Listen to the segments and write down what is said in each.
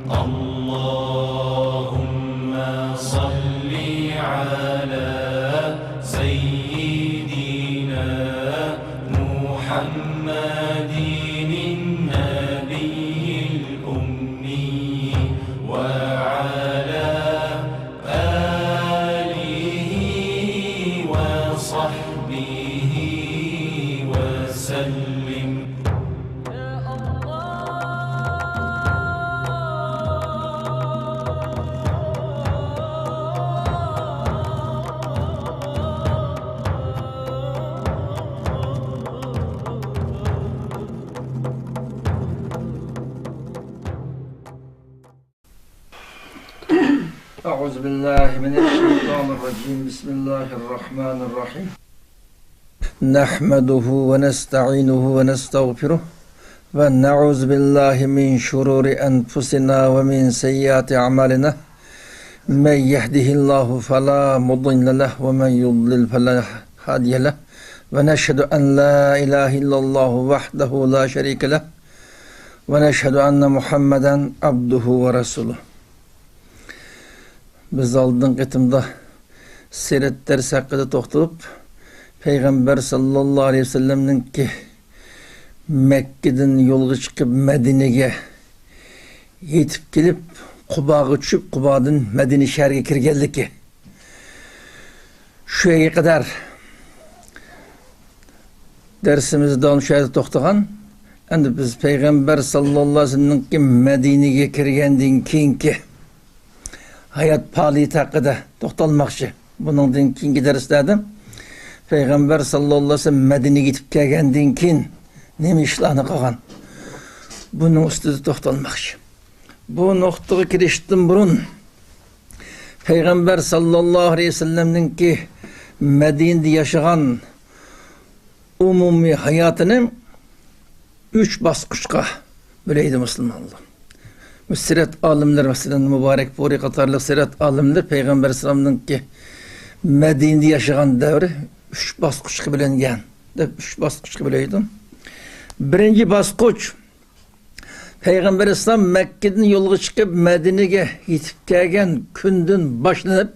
اللهم صل على سيدنا محمد النبي الأمي وعلى آله وصحبه وسلم. أعوذ بالله من الشيطان الرجيم. بسم الله الرحمن الرحيم. نحمده ونستعينه ونستغفره ونعوذ بالله من شرور أنفسنا ومن سيئات أعمالنا. من يهده الله فلا مضل له ومن يضلل فلا هادي له. ونشهد أن لا إله إلا الله وحده لا شريك له. ونشهد أن محمدا عبده ورسوله. Biz aldığın kıtımda siret dersi hakkında toxtulup Peygamber sallallahu aleyhi ve sellem'nin ki Mekke'den yolga çıkıp Medine'ye yetip gelip Qubaga düşüp Qubadan Medine şehriga kirganlik ki şu yerga kadar dersimizde şu yerda toxtagan. Endi biz Peygamber sallallahu aleyhi ve sellem'nin ki Medine'ye kirgandan keyinki hayat paliyeti hakkında toxtalmakçı. Bunun keyingi derslerden Peygamber sallallahu aleyhi ve sellem Medine'ye gitip kelgandan keyin neme ishlarni qilgan. Bunun ustida toxtalmakçı. Bu noqtaga kirishdan burun Peygamber sallallahu aleyhi ve sellem'nin ki Medine'de yaşagan umumi hayatını 3 basqıçqa böleydi Müslümanlar. Siret alimler mesela mübarek Buri qatarlıq siret alimler Peygamber sallamның ki Medine'de yaşagan devri 3 basqıçqa bilingan. 3 basqıçqa bileydi. Birinci basqıç Peygamber sallam Mekke'den yolga çıkıp Medine'ye yetip kelgan kundan başlanıp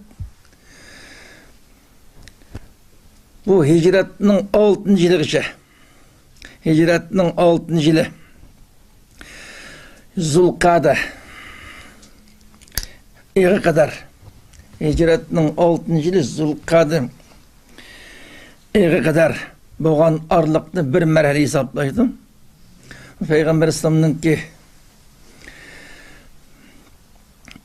bu hicretinin 6. yılıgacha hicretinin 6. yılı Zulqa'da ega kadar hicretinin 6. yılı Zulqa'da ega kadar boğan arlıqni bir merhale hesaplaydım. Peygamber sallamның ki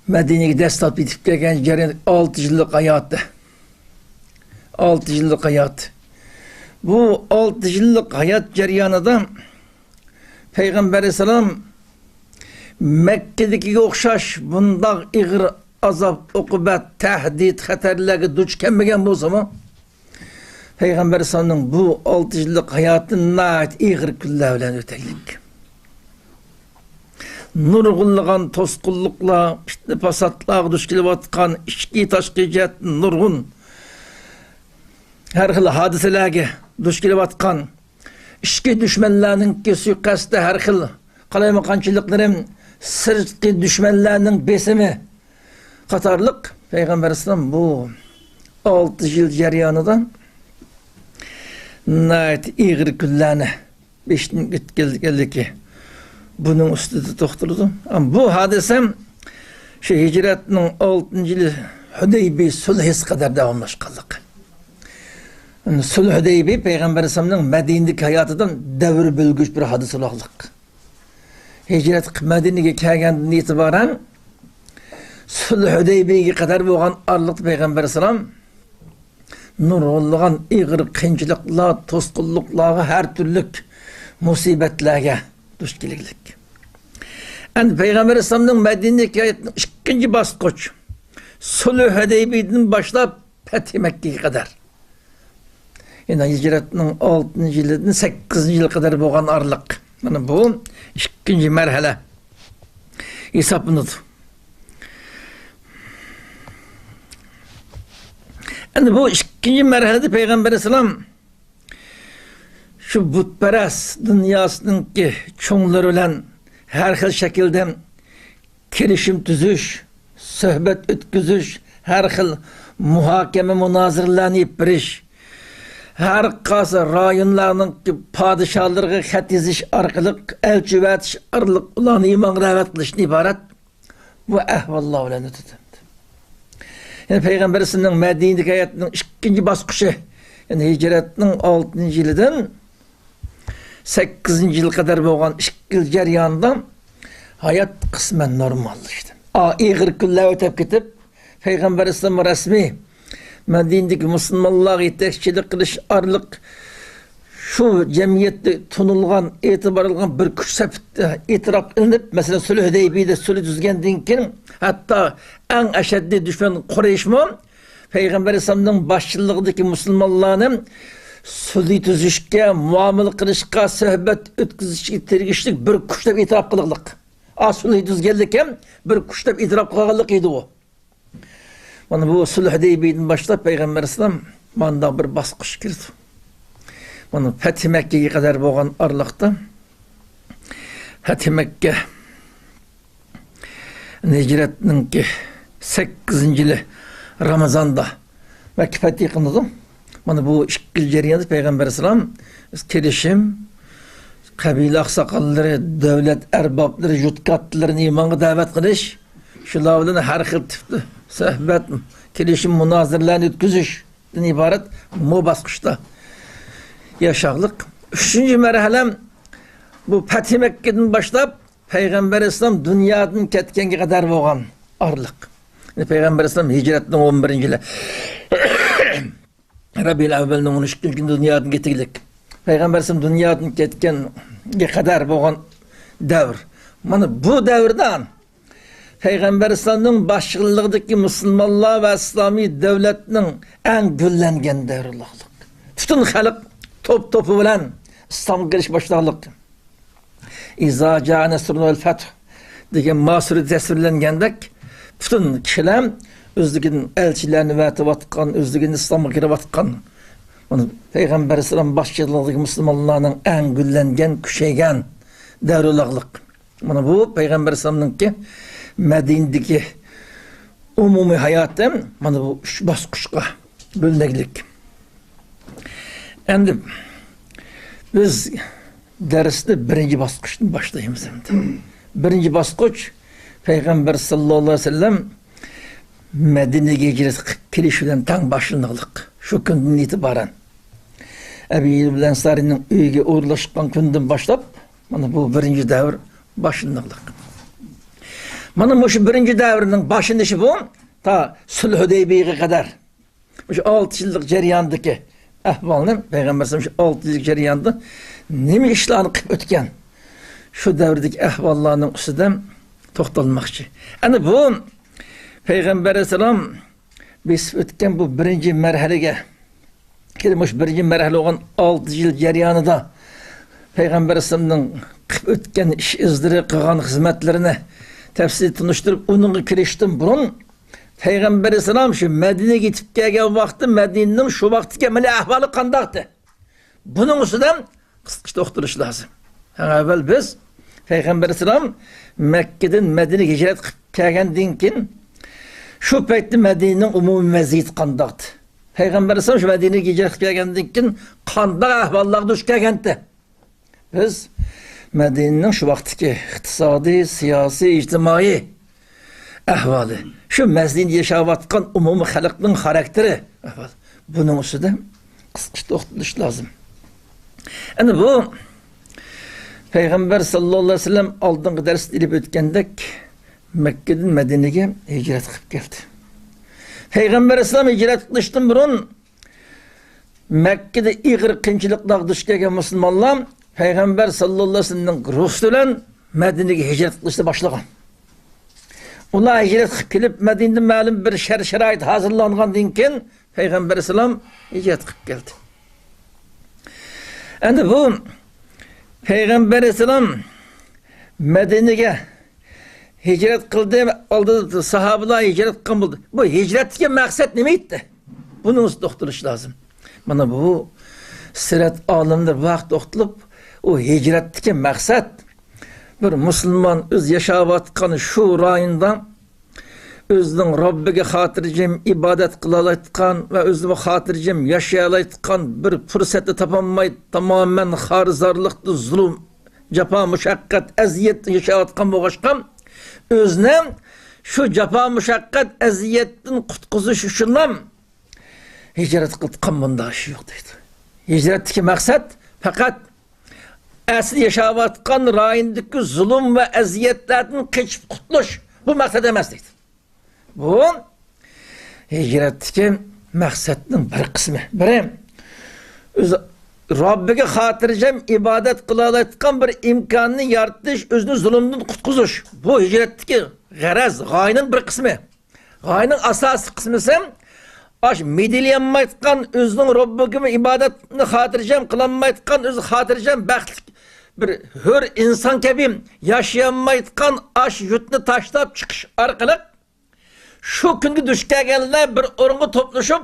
Medine'ye destat bitip kelgan jeri 6 yıllık hayatı. 6 yıllık hayat. Bu 6 yıllık hayat jarayonida Peygamber sallam Mekke'deki okşaş bundaq ig'ir azap, uqubat, tahdid, xatarlarga duch kelmagan bo'lsa mı? Peygamber sallamның bu 6 yıllık hayatı nayet ig'ir kunlar bilan o'taylik. Nurg'unlagan to'sqinliklar, fitna fasodlarga duch kelayotgan ichki tashqi jihatdan nurg'un har xil hodisalarga duch kelayotgan ichki dushmanlarning suiqasdi har xil qalaymaganchiliklarım sırtki düşmanlarının besimi qatarlıq Peygamber sallam bu 6 yıl jarayonida nayet ig'ir kunlarni beshdan o'tkazganligi bunun ustida to'xtaldi. Bu hadisam şu hicretning 6. yılı Hudaybiya sulhis kadar davomlashganligi. Sulh Hudaybiya Peygamber sallamның Medine'deki hayotidan davr bo'lgich bir hodisalarlik. Hicret Medine'ye kelgandan itibaren Sulh Hudaybiyaga kadar bo'lgan arliq Peygamber sallam nurg'unlagan ig'ir qiyinchiliklar, to'sqinliklarga har turli musibatlarga duch kelaylik. Endi Peygamber sallamның Medine'deki hayotning 2. bosqich Sulh Hudaybiyadan boshlab Fath Makkaga kadar. Yani hicretning 6. yilidan 8. yil kadar bo'lgan arliq. Mana bu 2. merhale hesaplanadi. Endi bu 2. merhalede Peygamber sallam şu butperest dünyasının ki çoğunları olan her xil şekilde kelişim tüzüş, söhbet ötküzüş, her xil muhakeme münazirlarını biriş, her qaysi rayonlarning padişahlarına xat yezish orqali elchi vatish orqali ularni iymon da'vat qilishdan iborat bu ahvollar bilan o'tadi. Yani Peygamberimizning Madinadagi hayotning ikkinchi bosqichi, yani hijratning 6-yilidan 8-yil qadar bo'lgan 2 yil jarayonida hayot qisman normallashdi. Ig'ir kunlar o'tib ketib, Peygamberimiz rasmiy Madinadagi musulmonlarga yetakchilik qilish orqali şu cemiyette tunulgan, etibar algan bir kuch sifatida e'tirof qilinib, masalan Sulh Hudaybiyada sulh tuzgandan keyin hatto eng ashaddiy dushman Qurayshmi Peygamberimizning boshchiligidagi musulmonlarni sulh tuzishga, muomala qilishga, suhbat o'tkazishga tegishli bir kuch deb e'tirof qilganlik. Sulh tuzganlik ham bir kuch deb e'tirof qilganlik edi u. Mana bu Sulh Hudaybiyadan boshlab Peygamberimiz manda bir bosqich kirdi. Mana Fath Makkaga qadar bo'lgan oraliqda Fath Makka hijratning 8-yili Ramazonda Makka fath qilindi. Mana bu 2 yil jarayonida Payg'ambar alayhisalom kelishim qabila oqsoqollari, davlat arboblari, yurtqatlarini iymonga da'vat qilish, shular bilan har xil suhbat, kelishim, munozirlarni o'tkazishdan iborat bu bosqichda yaşaqlıq. 3-cü mərhələm bu Fath Məkkədən başlap Peyğəmbər İslam dünyadan ketkenге qədər bolğan arlıq. Peyğəmbər İslam hicretinin 11-ci ili Rabiul Avval'ın 13-cü günü dünyadan ketkilik. Peyğəmbər İslam dünyadan ketkenge qədər bolğan davr. Mana bu davrdan Peyğəmbər İslam'ın başçılığındakı Müslümanlar və İslami devletinin en güllengen davrlıq. Bütün xalq topu bilan İslamga kirish boshlandi. İza ja'a nasrun vel fath degan masuri tasvirlangandek butun kishilar o'zligini elchilarni vatayotgan, o'zligini islomga kirayotgan. Mana Payg'ambar alayhisalom boshchiligidagi musulmonlarning eng gullangan, kuchaygan davrliqlik. Mana bu Payg'ambar alayhisalomningki Madinadagi umumiy hayoti mana bu 3 bosqichga bo'linganlik. Endi biz dersde birinci bosqichdan boshlaymiz endi. Birinci bosqich Peygamber sallallohu alayhi vasallam Madinaga hijrat qilib kelishi bilan tang boshlandiq. Shu kundan e'tiboran Abu Ayyub al-Ansarining uyiga o'rlashgan kundan boshlab mana bu birinci davr boshlandiq. Mana bu birinci davrning boshlanishi bu ta Sulh Hudaybiyaga qadar. Shu 6 yillik jarayondagi ahvolni Peygamber sallallahu aleyhi ve sellem 6 yillik jarayonda nima ishlarni qilib o'tgan shu davrdagi ahvollarning ustidan to'xtalmoqchi. Ana bu Peygamber alayhisalom biz o'tgan bu birinchi marhalaga kirmoq birinchi marhala bo'lgan 6 yil jarayonida Peygamber alayhisalomning qilib o'tgan ish izlari, qilgan xizmatlarini tafsil tunishtirib, uningga kirishdan burun Peygamber Aleyhisselam şu Medine'ye gitip gelgen vakti Medine'nin şu vaktiki mali ahvalı kandaktı. Bunun üstünden kıskış doktoruş lazım. Evvel biz Peygamber Aleyhisselam Mekke'den Medine'ye hicret gelgen kin şu pekti Medine'nin umumi vaziyeti kandaktı. Peygamber Aleyhisselam şu Medine'ye hicret gelgen kin kandak ahvallar düş gelgendi. Biz Medine'nin şu vaktiki iktisadi, siyasi, ictimai ahvalı. Şu Medine'de yaşayotgan umumi xalqning xarakteri. Bunun üstüde kıskış to'xtalish lazım. Endi bu Peygamber sallallohu alayhi ve sellem oldingi darsda ilib o'tgandek Mekke'den Medine'ye hicret qilib keldi. Peygamber alayhisalom hicret qilishdan burun Mekke'de ig'ir qiyinchiliklarga duch kelgan musulmonlar Peygamber sallallohu alayhi ve sellemning ruxsati bilan Medine'ye hicret qilishni boshlagan. Ular hicret qilib kelib Medine'de ma'lum bir sharoit hazırlangandan keyin Peygamber alayhisalom hicret qilib keldi. Endi bu Peygamber alayhisalom Medine'ye hicret qildi, oldi sahabalar hicret qilgan bo'ldi. Bu hicretga maqsad nima edi? Buni to'xtalish lazım. Mana bu sirat olimlar vaqt to'xtalib, o hicretdagi maqsad bir musulmon o'z yashayotgan shu rayonda o'zining Robbiga xotirjam ibodat qilayotgan va o'zini xotirjam yashayotgan bir fursatni topolmay tamoman xarizorlikda zulm, jafo, mushaqqat, aziyat yashayotgan bo'lg'achqa o'zini shu jafo, mushaqqat, aziyatdan qutqizish uchun ham hijrat qilgan bunda ish yo'q deydi. Hijratdagi maqsad faqat asli yashayotgan rayondagi zulm va aziyatlardan qochib qutulish bu maqsad emas deydi. Bu hijratdagi maqsadning bir qismi. Biri o'zi Robbiga xotirjam ibodat qilayotgan bir imkonni yaratish, o'zini zulmdan qutqizish. Bu hijratdagi g'araz, g'oyaning bir qismi. G'oyaning asosiy qismi esa aş medilyanmayotgan o'zining Robbiga ibodatni xotirjam qilolmayotgan, o'zi xotirjam baxtli bir hur inson kabi yashamayotgan ash yurtni tashlab chiqish orqali shu kunga duch kelganlar bir o'ringa to'plashib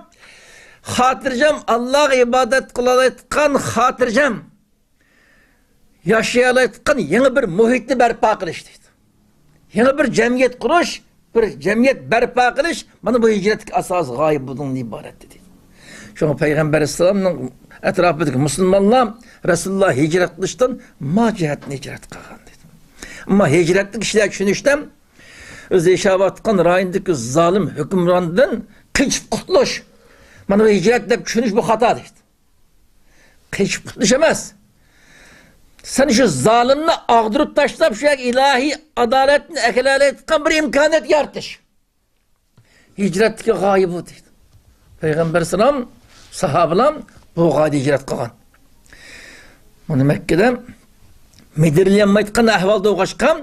xotirjam Allohga ibodat qilayotgan, xotirjam yashayotgan yangi bir muhitni barpo qilish deydi. Yangi bir jamiyat qurish, bir jamiyat barpo qilish, mana bu hijratning asosiy g'oya bundan iborat deydi. Şuna Peygamber Aleyhisselam'ın etrafındaki Müslümanlar Resulullah hicret qilishdan macihatni hicret qilgan dedi. Ama hicretlik kişiler düşünüşten o'zi yashayotgan rayondagi zolim hukmrondan qochib qutulish. Mana bu hijrat deb tushunish bu xato deydi. Qochib qutulish emas. Sen şu zalimni ag'dirib tashlab shu ilahiy adolatni akalalayotgan bir imkoniyat yaratish. Hijratdagi g'oya bu deydi. Peygamber Aleyhisselam sahabalar bu g'oyada hijrat qilgan. Mana Makkadan Medirilyanmayotgan ahvolda o'g'ashgan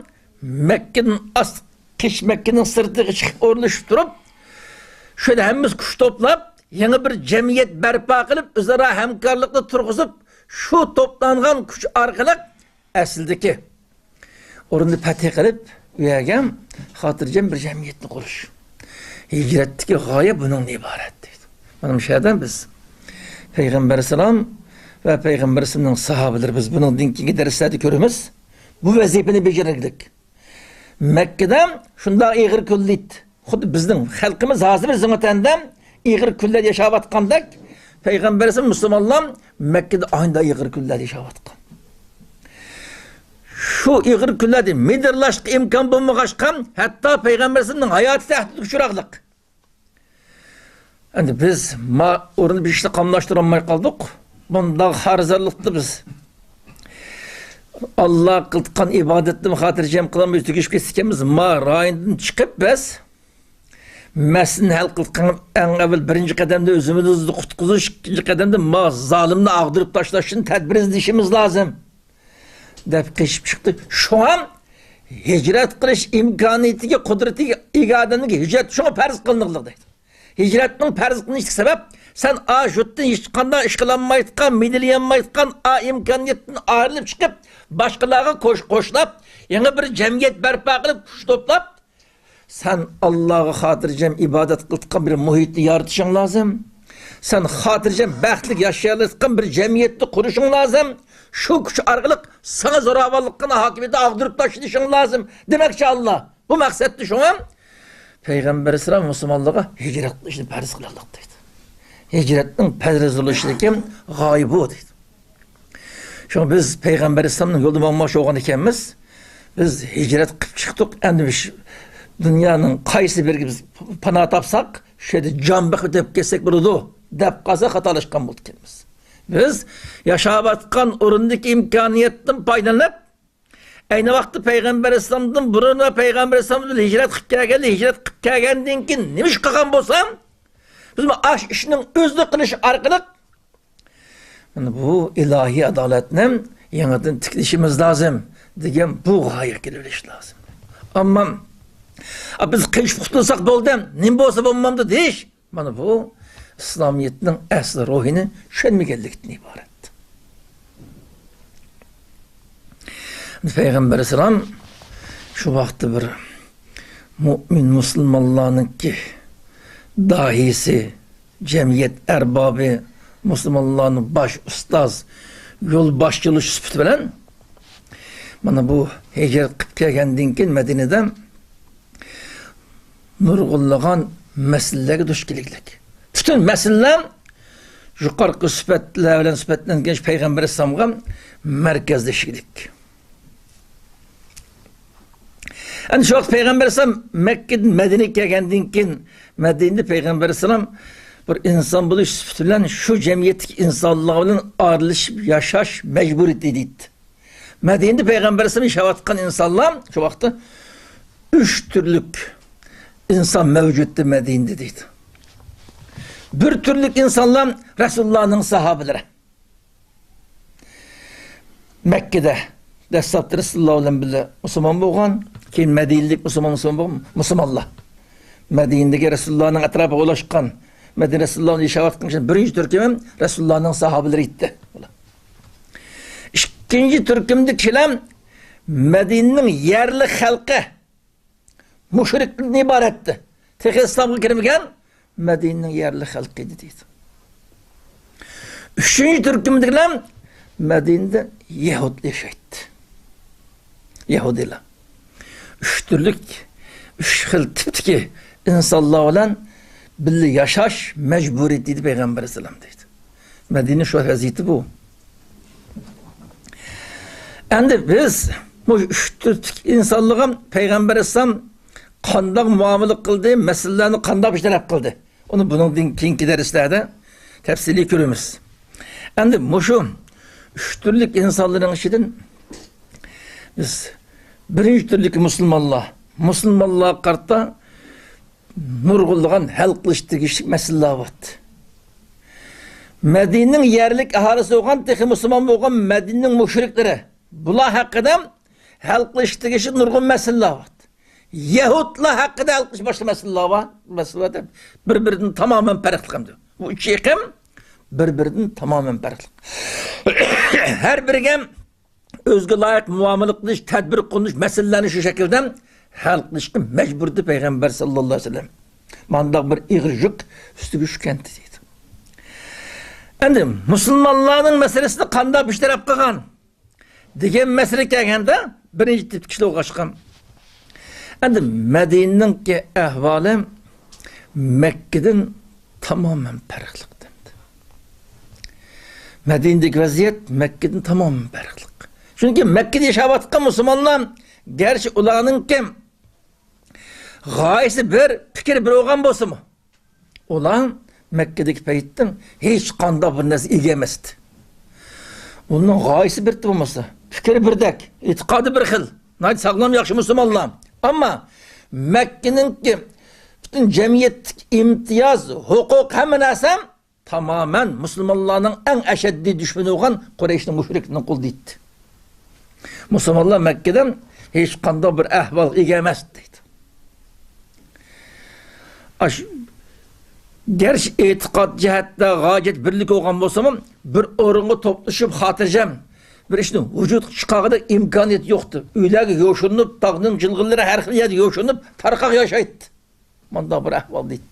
Makkaning qish Makkaning sirtiga chiqib o'rnashib turib, şöyle hammamiz kuch to'plab, yangi bir jamiyat barpo qilib, o'zaro hamkorlikni turg'izib, şu toplangan kuch orqali aslidagi o'rinni fath qilib, u yerga xotirjam bir jamiyatni qurish. Hijratdagi g'oya bundan iborat deydi. Mana shu yerdan biz Peygamber Aleyhisselam ve Peygamber Aleyhisselam'ın sahabeleri biz bunun dinki derslarda görürüz. Bu vazifeni becerdik. Mekke'de şunda ağır küllit. Xuddi bizning xalqimiz hozir bizning vatanda ağır küllar yaşayotgandek Peygamber Aleyhisselam Müslümanlar Mekke'de aynı ağır küllar yaşayotgan. Şu ağır küllarda midirlaşık imkan bulmag'achqan, hatta Peygamber Aleyhisselam'ın hayatı tahdidga uchraqliq. Endi biz o'rinni bir ishni qamlashtirolmay qoldik. Bunda xarizorlikda biz Allah qilgan ibodatni xotirjam qilolmay tugishib ketganmiz. Rayondan chiqib biz maslni hal qilgan eng avval birinchi qadamda o'zimizni qutqizish, ikkinchi qadamda zolimni ag'dirib tashlashni tadbir izlashimiz lozim deb qishib chiqdi. Shu ham hijrat qilish imkoniyatiga, qudratiga ega odamga hijrat shunga farz qilinadi deydi. Hicretinin farz qilish sebep sen a yurtdan hech qanday ish qilinmayotgan, medilyanmayotgan a imkoniyatdan ayrilib chiqib, boshqalarga qo'shilib, yangi bir jamiyat barpo qilib, kuch to'plab, sen Allohga xotirjam ibodat qilgan bir muhitni yaratishing lozim. Sen xotirjam baxtli yashayotgan bir jamiyatni qurishing lozim. Shu kuch orqali sana zo'ravonlikni hokimiyatni ag'dirib tashlashing lozim. Demakchi Allah. Bu maqsadni shunga Peygamber Aleyhisselam Müslümanlığa hicret işini farz kılalık deydi. Hicretin farz oluşundaki g'oya bu deydi. Şu biz Peygamber Aleyhisselam'ın yolda olmuş olan ekanmiz, biz hicret qilib chiqdik. Endi dünyanın qaysi biriga biz pana topsak, şöyle can bakıp deb ketsek bo'ladi deb qolsa xatolashgan bo'lganmiz. Biz yashayotgan o'rindagi imkoniyatdan foydalanib aynı vakti Peygamber Aleyhisselam'dan buruna Peygamber Aleyhisselam'dan hicret qilib kelgandan keyin nima ish qilgan bo'lsam, biz bu ash ishning o'zini qilish orqali bu ilahiy adolatni yangidan tiklishimiz lozim degan bu g'oyaga kelish lozim. Ammo biz qilib qutulsak bo'ldi, nima bo'lsa bo'lmamdi deyish, mana bu İslamiyetning asli ruhini tushunmaganlikdan iborat. Peygamber Aleyhisselam şu vakti bir mümin Müslümanların ki dahisi, cemiyet erbabı, Müslümanların baş ustaz, yol başçılığı süpüt bilen Mana bu hicret qilib kelgandan keyin Madinada nurg'unlagan masalalarga duch keliklik. Bütün meseleler yuqorqi sifatlar bilan sifatlangan payg'ambar alayhisolamga markazlashdik. Ana shu payg'ambar alayhisolam Makkadan Madinaga kelgandan keyin Madinada payg'ambar alayhisolam bir inson bo'lish sifati bilan shu jamiyatdagi insonlar bilan ayrılışıp yashash majburiyati deydi. Madinada payg'ambar alayhisolam yashayotgan insonlar shu vaqtda 3 türlük inson mavjuddi Madinada deydi. Bir türlük insanlar Resulullah'ın sahabeleri. Mekke'de Destat Resulullah'la bile Müslüman boğan, keyin Medine'lik Müslümanlar. Medine'deki Resulullah'ın etrafı ulaşkan, Medine Resulullah'ın yaşavatkan için birinci türkümüm Resulullah'ın sahabeleri gitti. İkinci türkümdeki kişiler Medine'nin yerli halkı, müşrikliğinden ibaretti. Tek İslam'a girmegen Medine'nin yerli halkıydı deydi. Üçüncü türkümdekiler Medine'de Yahudi yaşaydı. Yahudiler. Üç türlük, üç xil tipteki insanlar olan birlikte yaşaş mecburiyetiydi Peygamber Aleyhisselam deydi. Medine şu vaziyeti bu. Endi biz bu üç türlük insanlığa Peygamber Aleyhisselam qanday muamele qildi, meselelerni qanday işlep qildi. Onu bunun keyingi derslerde tafsili görürüz. Endi şu üç türlük insanların içinden biz birinci türlük Müslümanlar qarta nurgulluğun hal qilishlik meseleler var. Medine'nin yerlik ahalisi olan tek Müslüman olan Medine'nin müşrikleri bular hakkında hal qilishlik nurgul meseleler var. Yahudlar hakkında alkış başlı meseleler var. Meseleler birbirinden tamamen farklı. Bu iki yıkım birbirinden tamamen farklı. Her birine özgü layık muamele kılış, tedbir konuş, meselelerini şu şekilde hal kılışkı mecburdu Peygamber sallallahu aleyhi ve sellem. Mandak bir iğircik üstü güç kenti deydi. Endi Müslümanların meselesini kanda bir taraf kılgan. Degen mesele gelgende birinci tip kişiler uğraşkan. Endi Medine'nin ki ahvali Mekke'den tamamen farklı. Medine'deki vaziyet Mekke'den tamamen farklı. Çünkü Mekke'de yaşavatkan Müslümanlar gerçi ulanın kim? Gayesi bir fikir bir olgan bolsa mı? Ulan Mekke'deki peyitten hiç kanda bir narsa ilgemezdi. Onun gayesi bir olmasa, fikri birdek, itikadı bir xil. Naydı sağlam yaxşı Müslümanlar. Ama Mekke'nin ki bütün cemiyetlik imtiyaz, hukuk hemen asam tamamen Müslümanların en eşeddi düşmanı olan Kureyş'in müşrikliğinin kul deydi. Müslümanlar Mekke'den hiç kanda bir ahval igemez deydi. Gerçi etiqat cihatta gayet birlik olgan bolsam bir orunga toplaşıp hatırcam bir işte vücut çıkağıda imkaniyet yoktu. Öylerge yoşunup, dağının cılgınları her yerde yoşunup, tarkak yaşaydı. Manda bir ahval deydi.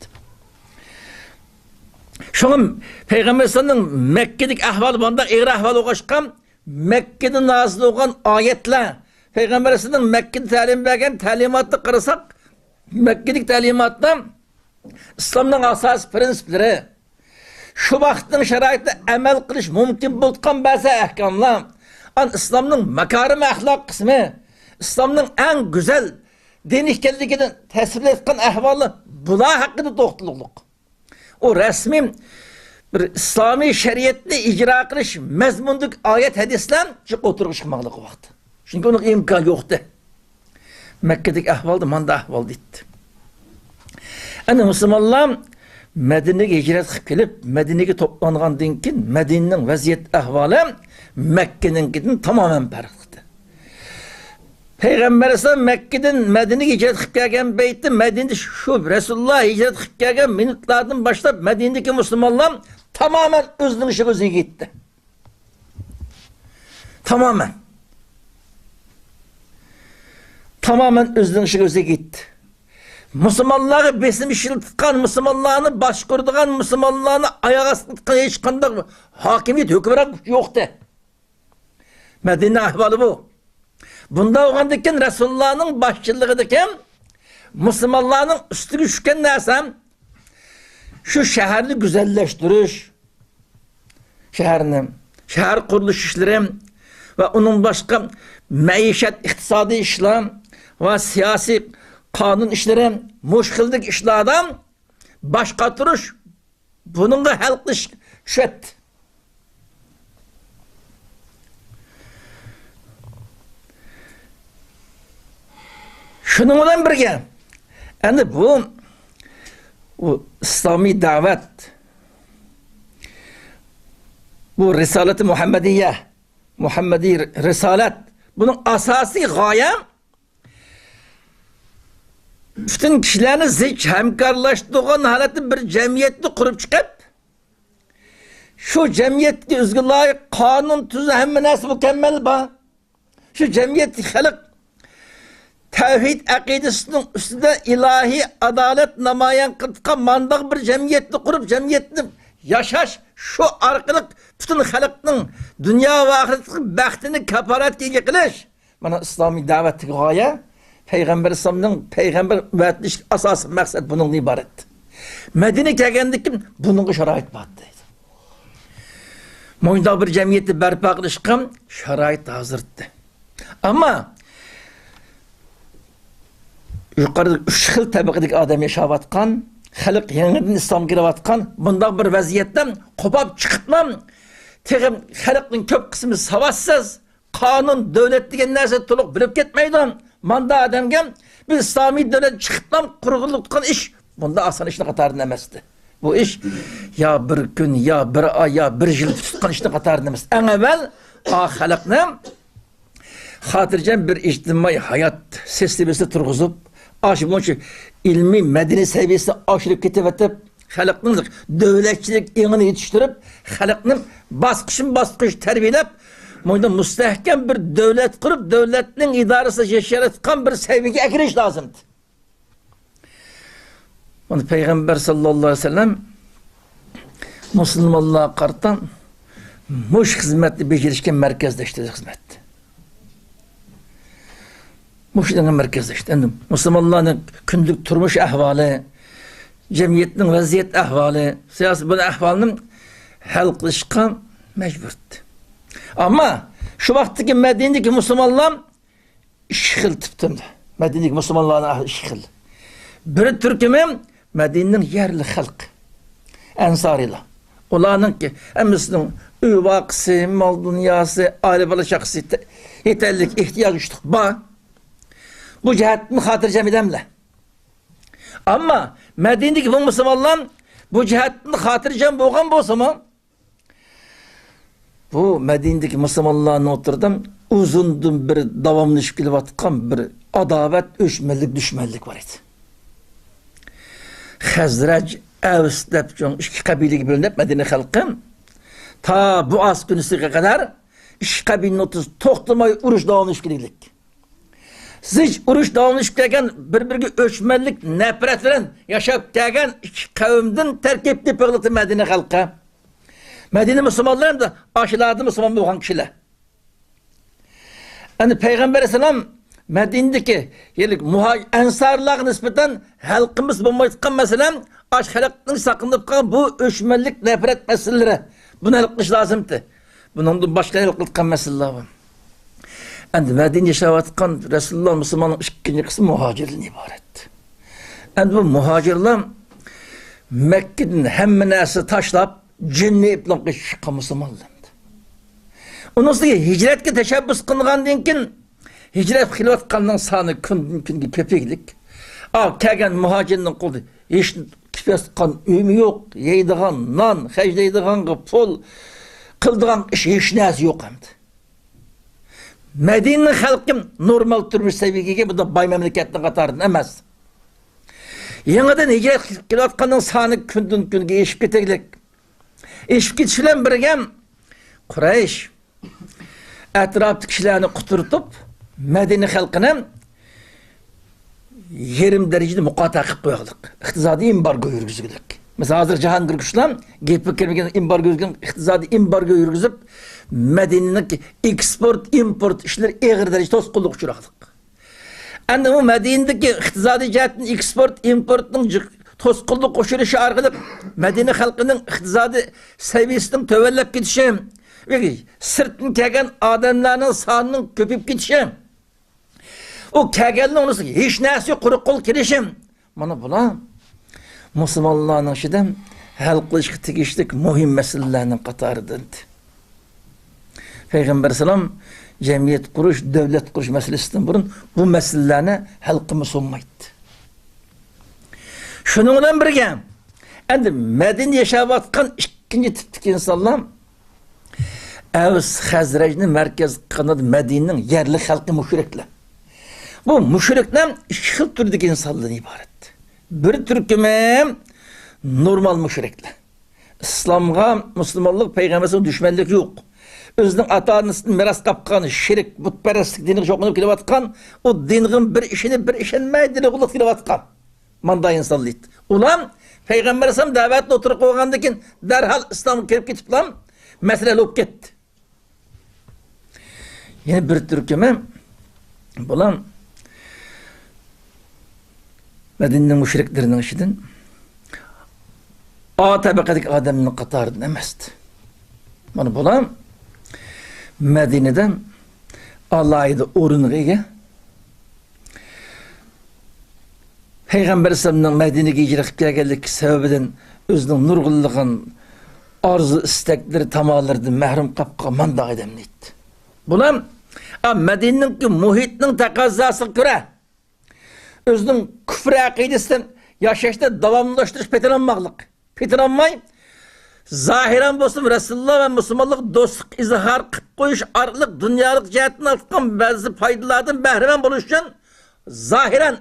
Şunun Peygamber Sallallahu Mekke'deki ahval banda eğri ahval oğaşkan Mekke'de nazil olan ayetler Peygamber Sallallahu Mekke'de talim vergen talimatı kırısak Mekke'deki talimatla İslam'ın asas prensipleri şu vaktin şeraitinde emel kılış mümkün bulkan bazı ahkamlar İslam'ın makarim ahlak kısmı İslam'ın en güzel din işkelliğini tesir etken ahvalı bula hakkında doktorluk. O resmi bir İslami şeriyetli icra kılış mezmunduk ayet hadisler çık oturuş kılmalık vakti. Çünkü onun imkan yoktu. Mekke'deki ahvaldı, manda ahval deydi. Yani Müslümanlar Medine'ye hicret kılıp Medine'ye toplanğandan keyin Medine'nin vaziyet ahvali Mekke'ninkiden tamamen farklı. Peygamber Aleyhisselam Mekke'den Medine'ye hicret kılıp gelgen beyti Medine'de şu Resulullah hicret kılıp gelgen minutlardan başlayıp Medine'deki Müslümanlar tamamen özünün işi gözüne gitti. Tamamen özünün işi gözüne gitti. Müslümanları besim işini tutkan, Müslümanlarını baş kurduğun, Müslümanlarını ayağa tutkan hiç kandak hakimiyet, hükümran yoktu. Medine ahvalı bu. Bunda olgandaken Resulullah'ın başçılığıdaki Müslümanların üstüne düşken nersem şu şehirli güzelleştiriş, şehir kuruluş işleri ve onun başka maişet, iktisadi işler ve siyasi kanun işleri, muşkildik işlerden başka duruş, bunun da halkı şet. Şununla birge, yani bu İslami davet, bu Risalet-i Muhammediye, Muhammedi Risalet, bunun asası gaye, bütün kişilerini zek hemkarlaştığın halatı bir cemiyetli kurup çıkıp, şu cemiyetli özgürlüğü kanun tuzu hem nasıl mükemmel ba, şu cemiyetli halk, tevhid akidesinin üstünde ilahi adalet namayan kıtka mandak bir cemiyetli kurup cemiyetli yaşaş şu arkalık bütün halkının dünya ve ahiretlik bəxtini kaparat yıkılış. Bana İslami davetli gaye Peygamber İslam'ın peygamber üvetliş asası maksat bunun ibaret. Medine kelgendikim bunun şerait battı. Moyunda bir cemiyeti berpa kılışkım şerait hazırdı. Ama yukarıda 3 xil tabaqadagi adam yaşavatkan, halk yeniden İslam girevatkan, bunda bir vaziyetten kopap çıkıtmam, teğim halkın köp kısmı savaşsız, kanun, devlet degen narsa toluq bilip ketmeydi. Manda adamga bir İslami devlet çıkıtmam, kurulutkan iş, bunda asan işini qatarında emasdi. Bu iş ya bir gün, ya bir ay, ya bir yıl tutkan işini qatarında emas. En evvel, halkni hatircem bir ictimai hayat sistemisi turguzup, aşırı ilmi medeni seviyesi aşırı ketivetip, halkının devletçilik yığını yetiştirip, halkının baskış terbiyelep, Moyda müstehkem bir devlet kurup, devletinin idaresi yaşaratkan bir sevgi ekiriş lazımdı. Onu Peygamber sallallahu aleyhi ve sellem Müslümanlığa kartan muş hizmetli becerişken merkezleştirdi hizmetti. Muşidinin merkezleşti. Müslümanların kündük turmuş ahvali, cemiyetin vaziyet ahvali, siyasi bu ahvalının hal kılışkan mecburdu. Ama şu vaktiki Medine'deki Müslümanlar işgal tiptimdi. Medine'deki Müslümanların işgal. Bir Türk'ümüm Medine'nin yerli halk. Ensarıyla. Olanın ki emisinin üvaksı, mal dünyası, aile bala şahsı yeterlik ihtiyaç uçtuk. Bu cihetini hatırcam edemle. Ama Medine'deki bu Müslümanlar bu cihetini hatırcam boğan bolsa mı? Bu Medine'deki Müslümanlarına oturdum, uzundum bir davamlı işkili vatkan bir adavet, öşmellik, düşmellik var idi. Hazraç, Evs dep, iki kabileyi bölünüp Medine halkı, ta bu az günüsüne kadar, iki kabilenin otuz toxtamayı uruş davamlı işkililik. Siz uruş davamlı işkiliyken birbirine öşmellik, nefret veren, yaşayıp gelgen iki kavimden terkipli pığlıtı Medine halkı. Medine Müslümanlarım da aşıladı Müslüman olan kişiler. Yani Peygamber Aleyhisselam Medine'deki ensarlığa nispeten halkımız bulmayıtkan mesela aşk halkının sakınıp kalan bu öşmellik nefret meseleleri. Bunu halkmış lazımdı. Bunun başka halklıkkan meseleler var. Yani Medine yaşavatkan Resulullah Müslümanın ikinci kısmı muhacirliğine ibaret. Yani bu muhacirler Mekke'nin hemmenesi taşlap cinni iplan kışıkka Müslümanlardı. Onun sonra hicretke teşebbüs kılgan dinkin hicret hilvat kanının sanı kündün köpeklik. Kegen muhacirinin koldu. Hiç kifes kan ümü yok. Yeydiğen nan, hecdeydiğen pul, kıldığan iş hiç nezi yok hem de. Medine'nin halkım normal türmüş sevgiye bu da bay memleketinin katarını emez. Yeniden hicret hilvat kanının sanı kündün künge eşip geteklik. Eşip gitişilen birgem Kureyş etrafı kişilerini kuturtup Medine halkına 20 derecede muqata qilib qo'ydik. İqtisodiy embargo yurgizdik. Mesela hazır Cahangir Kuşlam gepip kelmegen embargo yürgüzüp, iqtisadi embargo yürgüzüp, Medine'nin eksport, import işleri eğir derece tosqulluq uçuraqlık. Endi bu Medine'deki iqtisadi jihatdan eksport, importning tosqulluq uçuruşu arqılı Medine halkının iqtisadi seviyesinin tövellep gitişi, sırtın kelgen adamlarning soninin köpüp gitişi, o kelgenning onысы hech narsa quruq qo'l kelishi, mana bular Müslümanlarning ishida hal qilishga tegishli muhim masalalarning qatoridandir. Peygamber sallam cemiyet kuruş, devlet kuruş meselesinden burun bu meselelerine halkımı sunmaydı. Şununla birge, endi Medine yaşavatkan ikinci tipteki insanlar Evs Hazrej'nin merkez kanadı Medine'nin yerli halkı müşrikler. Bu müşrikler iki türdeki insanlardan ibaret. Bir türküme normal müşrikler. İslam'a, Müslümanlık, Peygamber'e düşmanlık yok. Özünün ata-anasının miras kapqanı, şirik, butperestlik dini çoğunlup kilevatkan, o dinin bir işini bir işenmey dini qılıp kilevatkan. Manda insanlıydı. Ulan, Peygamber Esam davetli oturup koğandakin, derhal İslam'ı kelip gitip lan, meseleli olup gitti. Yine bir türküme, bulan, Medine'nin müşriklerinin işidin, A tabakadaki adamının qatarından emesti. Bana bulan, Medine'den Allah'ydı orunğuya Peygamber Efendimiz'in Medine'ye hicret geldik sebebinden özünün nurgulluğun arzu istekleri tamalardan mahrum kapqa manda adamlıydı. Bulan Medine'nin muhitinin taqazası göre özünün küfür akidesinden yaşayışta davamlaştırış petilanmay zahiren bolsun Resulullah ve Müslümanlık dostluk izhar qıp qoyuş arqılık dünyalık cihatını atkan bazı faydalardan behremen buluşcan zahiren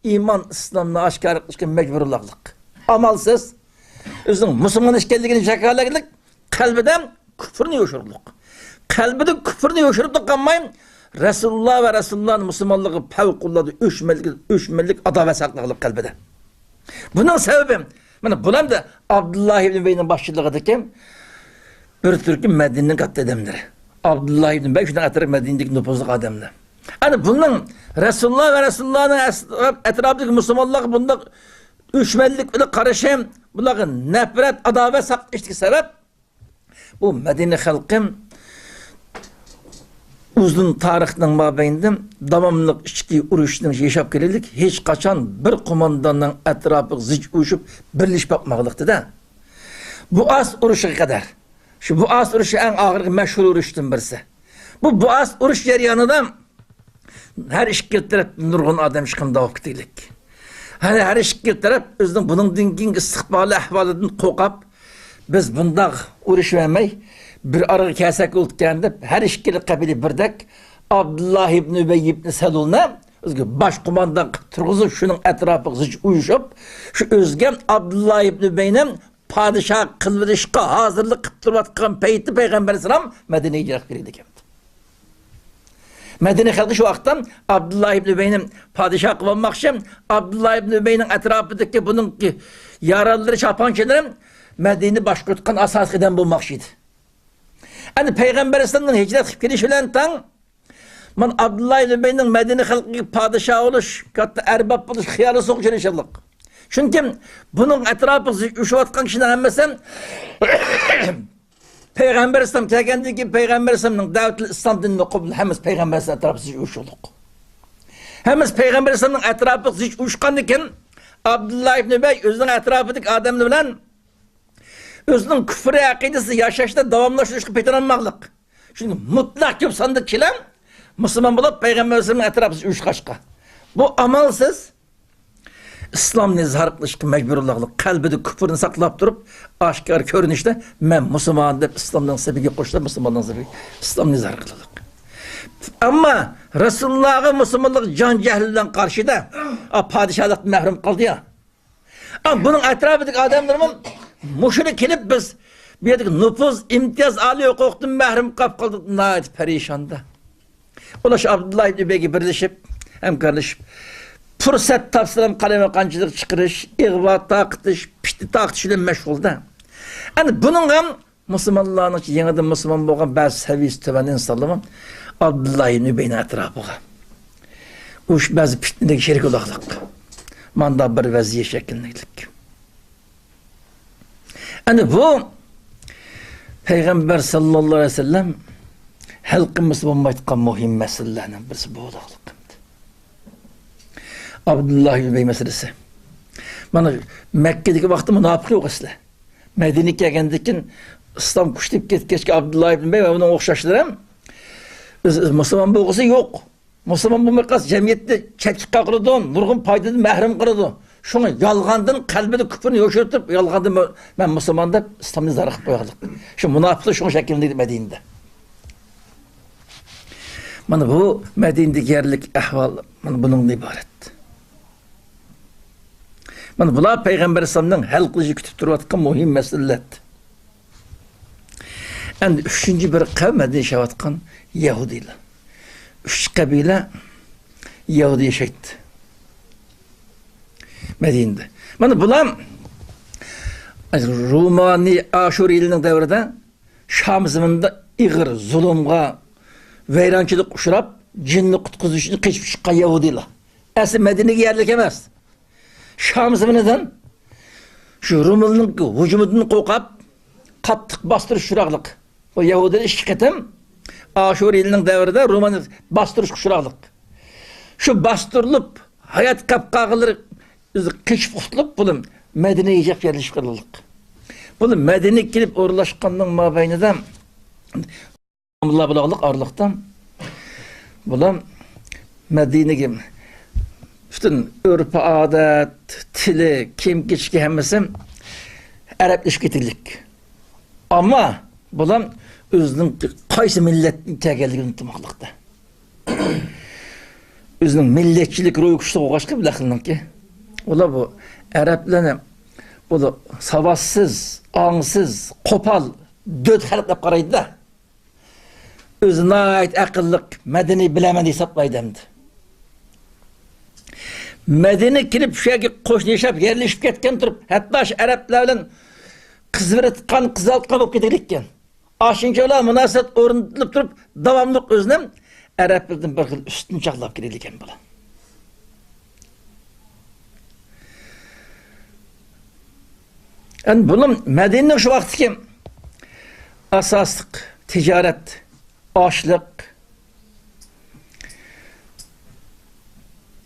iman İslam'la aşkar qılışkan mecburulaqlık. Amalsız özün Müslüman işkelligini jakarlagılık kalbiden küfürünü yoşurluq. Kalbide küfürünü yoşurup kalmayın Resulullah ve Resulullah'ın Müslümanlığı fevkulladı üçmellik adavet saklaqlık kalbide. Bunun sebebi mana bular da Abdullah ibn Bey'nin başçılığıdaki bir Türk'ün Medine'nin katlı adamları. Abdullah ibn Bey şundan atarı Medine'deki nüfuzluk adamlar. Yani bunun Resulullah ve Resulullah'ın etrafındaki Müslümanlık bunda üçmellik ile karışım, bunların nefret, adavet saklıştığı sebep bu Medine halkım uzun tarixinin mabeyinde davamlılık içki uruşunun yaşap gelirdik. Hiç kaçan bir kumandanın etrafı zic uyuşup birleşip bakmaklıktı da. Bu as uruşu kadar. Şu bu as uruşu en ağır meşhur uruştun birisi. Bu as uruş yarıyanında her işgal taraf nurgun adam çıkında vaktilik. Hani her işgal taraf özünün bunun dinkin istikbali ahvalından kokap biz bunda uruş vermey bir arı kesek oltkanda her işkili kabili birdek Abdullah ibn Übey ibn Selul'na baş kumandan turguzup şunun etrafı uyuşup şu özge Abdullah ibn Übey'nin padişah kılvırışka hazırlık kıptırvatkan peyti Peygamber Aleyhisselam Medine'ye hicret biriydi. Medine halkı şu vaktan Abdullah ibn Übey'nin padişah kıvanmak için Abdullah ibn Übey'nin etrafındaki bunun ki yaralıları çapan şeylerin Medine'yi başkırtkan asas eden bulmak şeydi. Yani Peygamber Aleyhisselam'ın hicret gelişiyle tan man Abdullah ibn Übey'nin Medine halkı padişah oluş, katta erbab oluş hıyarı soğuşur inşallah. Çünkü bunun etrafı üşüvatkan kişiden hemmesen Peygamber Aleyhisselam kelgendi ki Peygamber Aleyhisselam'ın davetli İslam dinini okubul hemiz Peygamber Aleyhisselam'ın etrafı üşüldük. Hemiz Peygamber Aleyhisselam'ın etrafı üşükan iken Abdullah ibn Übey özünün etrafındaki adamlı bilen özünün küfürü akidesi yaşayışta davamlaştırışkı petiranmaqlık. Çünkü mutlak köp sandık kişiler Müslüman bulup Peygamber Aleyhisselam'ın etrafı üç kaşka. Bu amalsız İslam'ın izhar kılışkı mecburullahlık. Kalbide küfürünü saklap durup aşkar körünüşte men Müslüman deyip İslam'dan sebebi koştular Müslüman'dan sebebi. İslam'ın izhar kılılık. Ama Resulullah'a Müslümanlık can cehlinden karşıda padişahlık mehrum kaldı ya. Ama bunun etrafındaki adamlarımın müşrik kelip biz bir yerdeki nüfuz, imtiyaz alıyor, korktum, mehrum kap kaldık, nayet perişanda. Ulaş Abdullah ibn Übey'e birleşip, hem kardeşim, fursat topsam qalamoqanchilik chiqarish, ig'vo taqitish, pishti taqitish bilan mashg'ulda. Ana buning ham musulmonlarning yangidan musulmon bo'lgan ba'zi saviyasi tuban insonlar Abdullah ibn Ubayni atrofiga. Ush ba'zi fitnaga sherik bo'lmoqlik. Manda bir vaziyat shakllanlik. Ana bu Peygamber sallallahu aleyhi ve sellem halkımız bulmayotgan muhim meselelerden birisi bu olaqlık. Abdullah ibn Ubay meselesi. Mana Mekke'deki vakti münafık yok asla. Medine'ye gelgendikin İslam kuşlayıp ketkeçki Abdullah ibn Ubay ve onun okşaşları Müslüman bulgusu yok. Müslüman bulmayotgan cemiyette çekçikka kırıdı, nurgun paydadan mahrum kırıdı. Şunu yalgandan kalbini küfürünü yoşurtup yalgandan ben Müslümanda İslam'ı zarıqıp koyalım. Şu münafıklık şunu şeklindeydi Medine'de. Mana bu Medine'deki yerlik ahval mana bunun ibaret. Mana bular Peygamber İslam'dan hal kılıcı kütüp duruyotgan muhim meseleler. Endi üçüncü bir kavm Medine'de yaşayotgan Yahudiler. 3 kabile Yahudi yaşaydı. Medine'de. Mana bular Rumani Aşuriylining davrida Şam zamanında ig'ir zulümga, vayronchilik uchrab, jinni qutqizish uchun qochib chiqqan Yahudilar. Asli Medine'ga yerlik emas. Şam zamanidan shu Rumilning hujumidan qo'rqib, qattiq bostirish uchraqliq. O Yahudilar ikki qatam Aşuriylining davrida Rumani bostirish uchraqliq. Shu bostirilib, hayot qapqag'ilari qechib qutulib, bular Medine'ye yerleşip kalırlık. Bunu Medine'ye gelip uğurlaşkanlığın mabeyninde Allah bulağılık ağırlıktan bulan Medine'ye bütün örpü adet, tili, kim geçki hemmesi Arapleşik getirlik. Ama bulan özünün kaysı milletin tegelliğini unutmaklıkta. Özünün milletçilik ruhu kuşta oğaşkı bile kılınır ki. Ola bu Araplarına bu da savaşsız, angsız, kopal, död halkla qaraydı da özüne ait akıllık Medine bilemedi hesaplaydı hem de. Medine kirip şöyle koşun yaşap yerleşip ketken durup hatta Araplarla kız veretkan, kız altkan olup giderken aşınca ola münasebet orundulup durup davamlık özünem Araplardan bir kıl üstünü çaklap giderken bula. Yani bunun Medine'nin şu vakti asaslık, ticaret, açlık,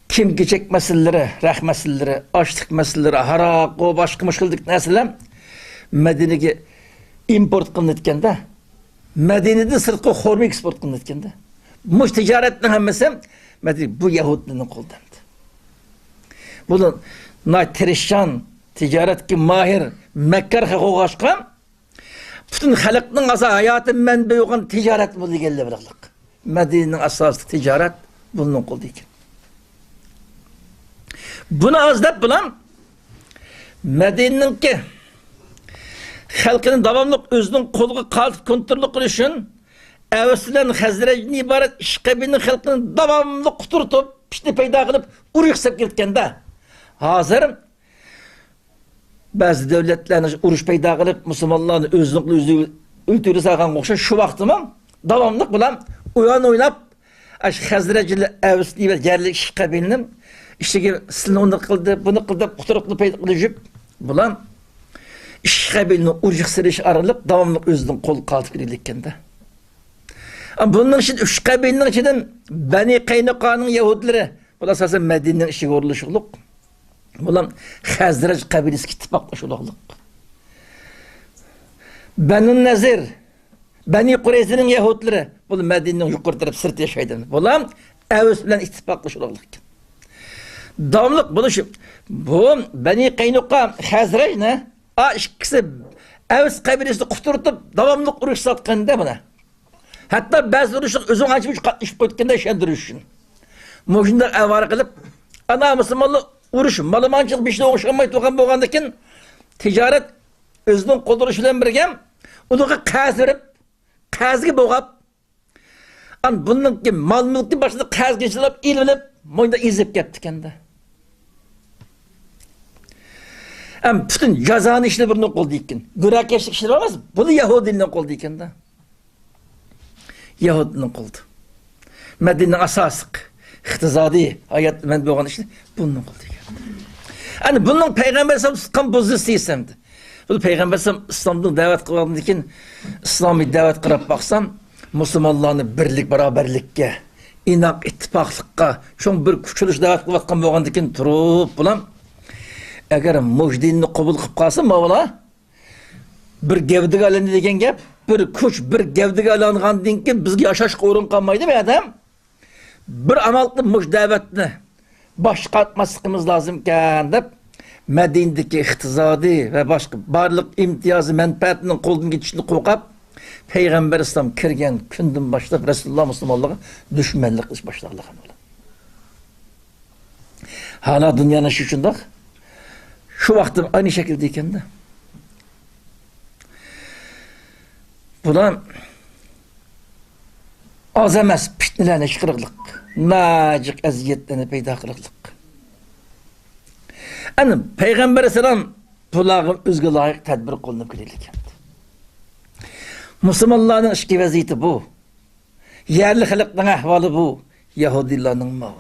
kim geçecek meseleleri, rah meseleleri, açlık meseleleri, harak, o başka müşküldük nesile Medine'ye import kılınırken de Medine'de sırtkı horma eksport kılınırken de bu ticaretin hemmesi Medine bu Yahudinin koldandı. Bunun terişan ticaret ki mahir Mekkar hakoğaşkan bütün halkının asa hayatın menbeği olan ticaret buldu geldi bıraklık. Medine'nin asası ticaret bunun koldu iken. Bunu azdap bulan Medine'nin ki halkının davamlık özünün kolu kaltıp kontrolü kılışın Evsilen Hazrecini ibaret işkabinin halkının davamlı kuturtup pişti peyda kılıp uruksap gitken de hazır bazı devletlerin uruş peyda kılıp Müslümanların özünü ültürü sağan kokşa şu vaktimim davamlık bulan uyan oynap Hazrecini Evsilen ibaret yerli işkabinin işte ki silini onu kıldı bunu kıldı kuturuklu peyda kılıp bulan işkabinin uruş sırış aralıp davamlık özünün kolu kaltıp gidikken de bunun için üç kabilenin içinden Beni Kaynuka'nın Yahudileri bu da asasen Medine'nin işi görülüşülük. Bunun Hazrec kabilesi ittifaklaşılık. Beni Nezir, Beni Kureyzi'nin Yahudileri bu Medine'nin yukarı tarafı sırt yaşaydı. Bunlar Evs ile ittifaklaşılık. Davamlık bunu şu. Bu Beni Kaynuka Hazrec ne? İkisi Evs kabilesini kuturtup davamlık uruş satkanda buna. Hatta bazı duruşluk özün açmış katlaşıp koyduklarında şendürüşün. Muşunlar evara kılıp, ana Müslümanlı uruşun, malımancılık bir şey oğuşamayı tokan boğandakin, ticaret özünün koduruşuyla birgem, onu kaz verip, kazgı boğap, bunun ki mal mülkün başında kaz geçirip, il bilip, moyunda izip yaptı kendi. Hem bütün cazanı işini birinin kol deyken. Gürakeşlik işleri olmaz. Bunu Yahudinin kol deyken de. Yahudinin koldu. Medine'nin asasık, ihtizadi hayat men boğan işini bunun kol deyken. Yani bunun Peygamber sallallahu tutkan pozisyon bu Peygamber İslam'dan davet kılan deyken İslami davet kırıp baksam Müslümanlarını birlik, beraberlikке, inak, ittifaklıkka, çoğun bir küçülüş davet kılatkan boğan deyken turup bulam. Eğer mujdinini kabul kıp kalsın mavla bir gevdik alındı degen gap, bir kuş, bir gevdik alıngan deyken bizge yaşaş korun kalmaydı be adam. Bir amallı mujdavetini başqatmasımız lazımken deb Medine'deki ihtizadi ve başka barlık imtiyazı menfaatinin koldan geçişini kokap Peygamber İslam kirgen kündün başlayıp Resulullah Müslümanlığa düşmanlık kılış başlarlar. Hala dünyanın şuçunda şu vaktim aynı şekildeyken de buna az emas fitnelerine çıkırıklık, nacık eziyetlerine peyda kırıklık. Yani Peygamber Aleyhisselam bulağın özgü layık tedbir kılınıp girilirken. Müslümanların işki vaziyeti bu. Yerli halkların ahvalı bu. Yahudilerin mağı.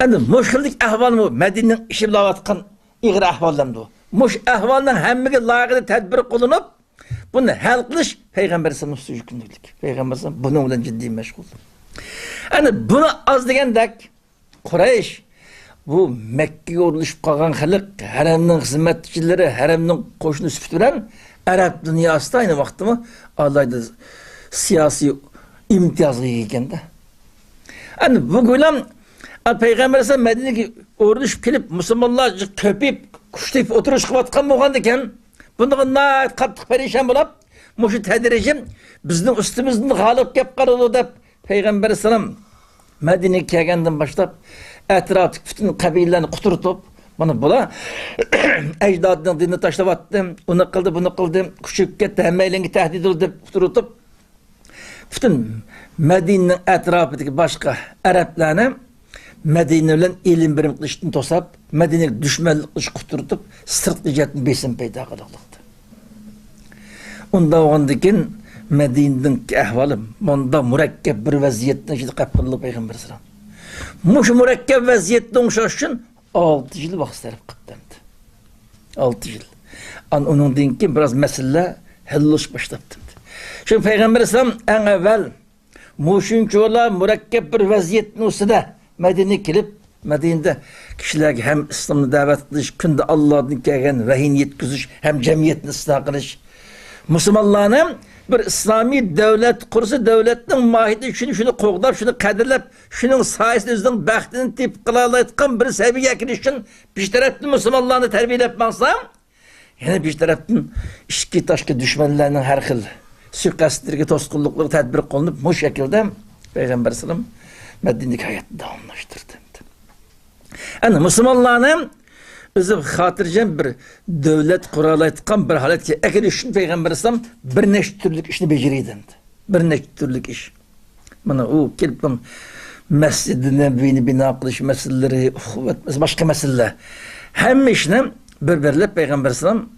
Yani müşkillik ahval bu. Medine'nin işi bilen atkan İğri ahvallarında bu. Muş ahvalının hemmigi layıklı tedbir kılınıp bunu hal kılış Peygamber Aleyhisselam'ın yükümlülük. Peygamber Aleyhisselam bunun bilen ciddi meşgul. Yani bunu az degендek Kureyş bu Mekke'ye uğruluşup kalkan halk, haremnin hizmetçileri, haremnin koşunu süpüren Arap dünyası da aynı vakti mi Allah'da siyasi imtiyazı iken de. Yani bu gülen Peygamber Aleyhisselam Medine'ye uğruluşup gelip Müslümanlar köpüp, kuşlayıp oturuş kıvatkan boğan deken bundan nayet kattık perişan bulup muşu tedricim bizden üstümüzden galip kep karılı deyip Peygamber Aleyhisselam Medine'ye kelgenden başlayıp etrafı bütün kabilelerini kuturtup bana bula ecdadının dinini taşlavattım, onu kıldı, bunu kıldı, küçük gitti, hemmeyleni tehdit edildi, kuturutup bütün Medine'nin etrafındaki başka Araplarını Medine'nin ilim birim kılıştığını tosap, Medine'nin düşmanlık kılışı kuturutup sırtlayacağını besin peyda kılıqlıqdı. Onda oğandikin Medine'nin ahvalı, onda mürekkep bir vaziyetten şimdi kapıllı Peygamber Aleyhisselam. Muş mürekkep vaziyetten şaşın 6 yıl vakit sarf kıptandı. 6 yıl. Onun dinki biraz mesele helloş başlattı. Şimdi Peygamber Aleyhisselam en evvel muşunçola mürekkep bir vaziyetten üstüne Medine'ye gelip Medine'de kişiler hem İslam'ı davet kılış, künde Allah'ın kelgen rehin yetkizmiş, hem cemiyetini ıslah kılış. Müslümanların bir İslami devlet kursu devletin mahiyeti şunu qoğdap, şunu kadirlep, şunun sayesinde özünün bəxtini tip kılalayıtkan bir seviye girişin bir taraftan Müslümanlarını terbiyelep baksam, yani bir taraftan işki taşki düşmanlarının her xil suikastlerine toskunlukları tedbir kılınıp bu şekilde Peygamber Aleyhisselam Medine'deki hayatını devamlaştırdı. Yani Müslümanların özü hatırlayacağım bir devlet kuralayıtkan bir halet ki eğer işin Peygamber Aleyhisselam bir neçe türlük işini beceriydi. Bir neçe türlük iş. Bana o kelip Mescid-i Nebi'ni bina kılış meseleleri, başka meseleler. Hem işini birbirle Peygamber Aleyhisselam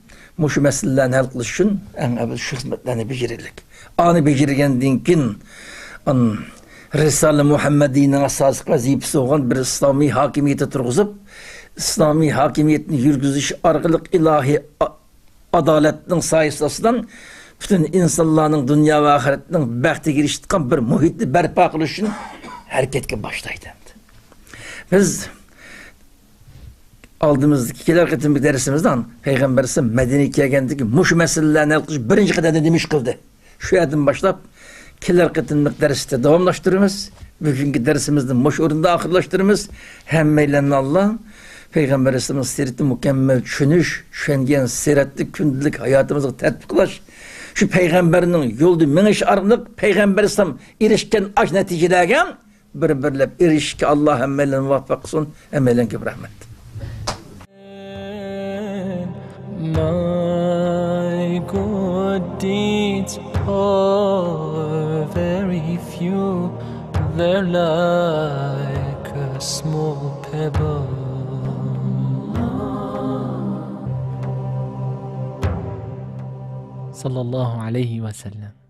şu meselelerini hal kılış için en evvel şu hizmetlerini becerilik. Anı becerigen dinkin Risale-i Muhammedi'nin asasık vazifesi olan bir İslami hakimiyeti turguzup İslami hakimiyetini yürgüzüş arkalık ilahi adaletinin sayesinde bütün insanların dünya ve ahiretinin bəxti giriştiğin bir muhitli berpa kılış için hareketke başlaydı. Biz aldığımız ikiler kıtım bir dersimizden Peygamber Aleyhisselam Medine'ye gelgendeki muş meselelerini alkış birinci kadar demiş kıldı. Şu yerden başlayıp ikiler kıtımlık derste devamlaştırırız. Bugünkü dersimizden muş orunda ahırlaştırırız. Hem meylenin Allah Peygamber Aleyhisselam'ın sireti mükemmel düşünüş, şengen siretli gündelik hayatımızı tatbik kılaş. Şu Peygamberinin yoldu meniş arınıp Peygamber Aleyhisselam erişken aç neticelerge birbirlep erişki Allah hemmelen muvaffak olsun, hemmelen gibi rahmet. My good deeds are very few, they're like a small pebble sallallohu alayhi vasallam.